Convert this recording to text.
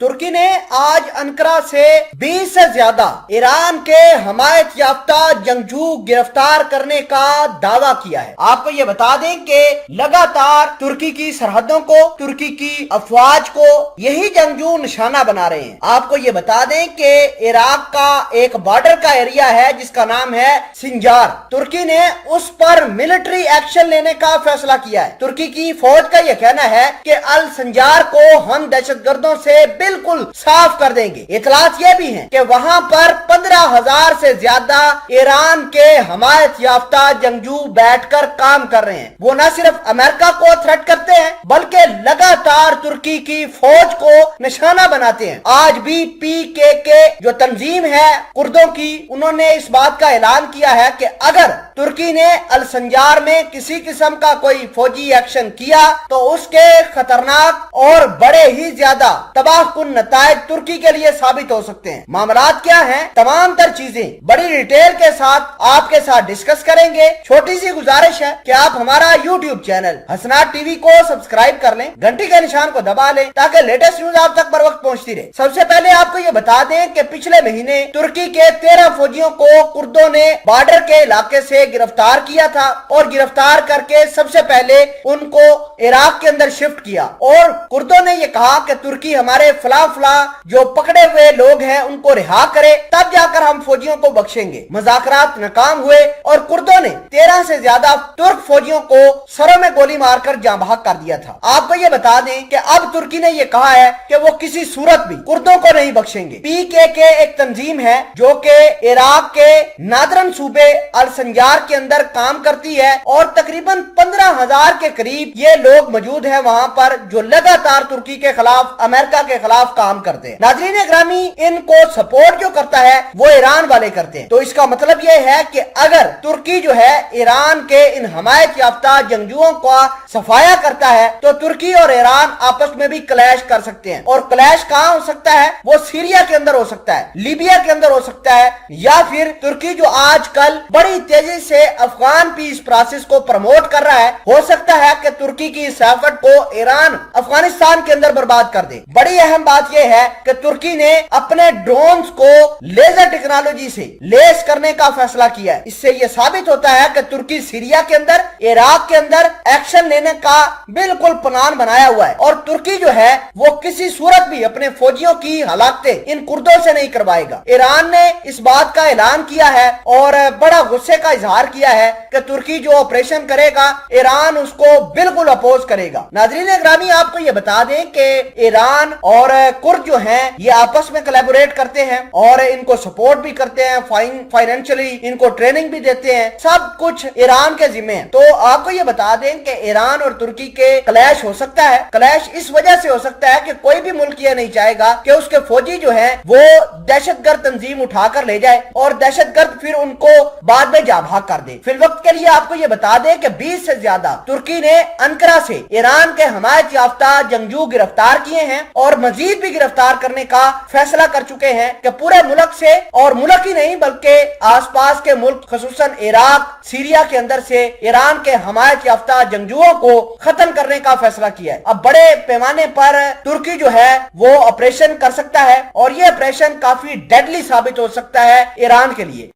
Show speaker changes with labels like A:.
A: तुर्की ने आज अंकारा से 20 से ज्यादा ईरान के हमायत याफ्ता जंगजू गिरफ्तार करने का दावा किया है। आपको ये बता दें कि लगातार तुर्की की सरहदों को, तुर्की की अफवाज को यही जंगजू निशाना बना रहे हैं। आपको ये बता दें कि इराक का एक बॉर्डर का एरिया है जिसका नाम है सिंजार। तुर्की ने उस पर मिलिट्री एक्शन लेने का फैसला किया है। तुर्की की फौज का यह कहना है कि अल संजार को हम दहशतगर्दों से बिल्कुल साफ कर देंगे। इतलात ये भी हैं कि वहां पर 15,000 से ज्यादा ईरान के हमायत याफ्ता जंगजू बैठकर काम कर रहे हैं। वो न सिर्फ अमेरिका को थ्रेट करते हैं बल्कि लगातार तुर्की की फौज को निशाना बनाते हैं। आज भी पीकेके जो तंजीम है कुर्दों की, उन्होंने इस बात का ऐलान किया है कि अगर तुर्की ने अल संजार में किसी किस्म का कोई फौजी एक्शन किया तो उसके खतरनाक और बड़े ही ज्यादा तबाहकुन नतायज तुर्की के लिए साबित हो सकते हैं। मामलात क्या हैं, तमाम तर चीजें बड़ी डिटेल के साथ आपके साथ डिस्कस करेंगे। छोटी सी गुजारिश है कि आप हमारा यूट्यूब चैनल हसनात टीवी को सब्सक्राइब कर लें, घंटी के निशान को दबा लें ताकि लेटेस्ट न्यूज आप तक बर वक्त पहुंचती रहे। सबसे पहले आपको ये बता दें कि पिछले महीने तुर्की के 13 फौजियों को कुर्दों ने बॉर्डर के इलाके से गिरफ्तार किया था और गिरफ्तार करके सबसे पहले उनको इराक के अंदर शिफ्ट किया और कुर्दों ने ये कहा कि तुर्की हमारे फला जो पकड़े हुए लोग हैं उनको रिहा करे, तब जाकर हम फौजियों को बख्शेंगे। मुज़ाकरात नाकाम हुए और कुर्दों ने 13 से ज्यादा तुर्क फौजियों को सरों में गोली मारकर जाँ बहक कर दिया था। आपको ये बता दें कि अब तुर्की ने ये कहा है कि वो किसी सूरत भी कुर्दों को नहीं बख्शेंगे। पीकेके एक तंजीम है जो कि इराक के नादरन सूबे अल संजार के अंदर काम करती है और तकरीबन 15,000 के करीब ये लोग मौजूद हैं वहां पर जो लगातार तुर्की के खिलाफ, अमेरिका के खिलाफ काम करते हैं। नाज़रीन ग्रामी, इनको सपोर्ट जो करता है वो ईरान वाले करते हैं। तो इसका मतलब ये है कि अगर तुर्की जो है ईरान के इन हमायत याफ्ता जंगजुओं का सफाया करता है तो तुर्की और ईरान आपस में भी क्लैश कर सकते हैं। और क्लैश कहां हो सकता है? वो सीरिया के अंदर हो सकता है, लीबिया के अंदर हो सकता है, या फिर तुर्की जो आजकल बड़ी तेजी से अफगान पीस प्रोसेस को प्रमोट कर रहा है, हो सकता है कि तुर्की की इस एफर्ट को ईरान अफगानिस्तान के अंदर बर्बाद कर दे। बड़ी अहम बात यह है कि तुर्की ने अपने ड्रोन्स को लेजर टेक्नोलॉजी से लेस करने का फैसला किया है। इससे यह साबित होता है कि तुर्की सीरिया के अंदर, इराक के अंदर एक्शन लेने का बिल्कुल प्लान बनाया हुआ है और तुर्की जो है वो किसी सूरत भी अपने फौजियों की हलाकतें इन कुर्दों से नहीं करवाएगा। ईरान ने इस बात का ऐलान किया है और बड़ा गुस्से का इजहार किया है कि तुर्की जो ऑपरेशन करेगा ईरान उसको बिल्कुल अपोज करेगा। नाज़रीन ग्रामी, आपको यह बता दें कि ईरान और कुर्द जो हैं ये आपस में कोलैबोरेट करते हैं और इनको सपोर्ट भी करते हैं, फाइनेंशियली इनको ट्रेनिंग भी देते हैं। सब कुछ ईरान के जिम्मे है। तो आपको ये बता दें कि ईरान और तुर्की के क्लैश हो सकता है। क्लैश इस वजह से हो सकता है कि कोई भी मुल्क ये नहीं चाहेगा कि उसके फौजी जो है वो दहशतगर्द तंजीम उठाकर ले जाए और दहशतगर्द फिर उनको बाद में जा भाग कर दे। फिर वक्त के लिए आपको ये बता दें कि 20 से ज्यादा तुर्की ने अंकारा से ईरान के हमायत याफ्ता जंगजू गिरफ्तार किए हैं और मजीद भी गिरफ्तार करने का फैसला कर चुके हैं कि पूरे मुल्क से, और मुल्क ही नहीं बल्कि आसपास के मुल्क खसूसन इराक, सीरिया के अंदर से ईरान के हमायत याफ्ता जंगजुओं को खत्म करने का फैसला किया है। अब बड़े पैमाने पर तुर्की जो है वो ऑपरेशन कर सकता है और ये ऑपरेशन काफी डेडली साबित हो सकता है ईरान के लिए।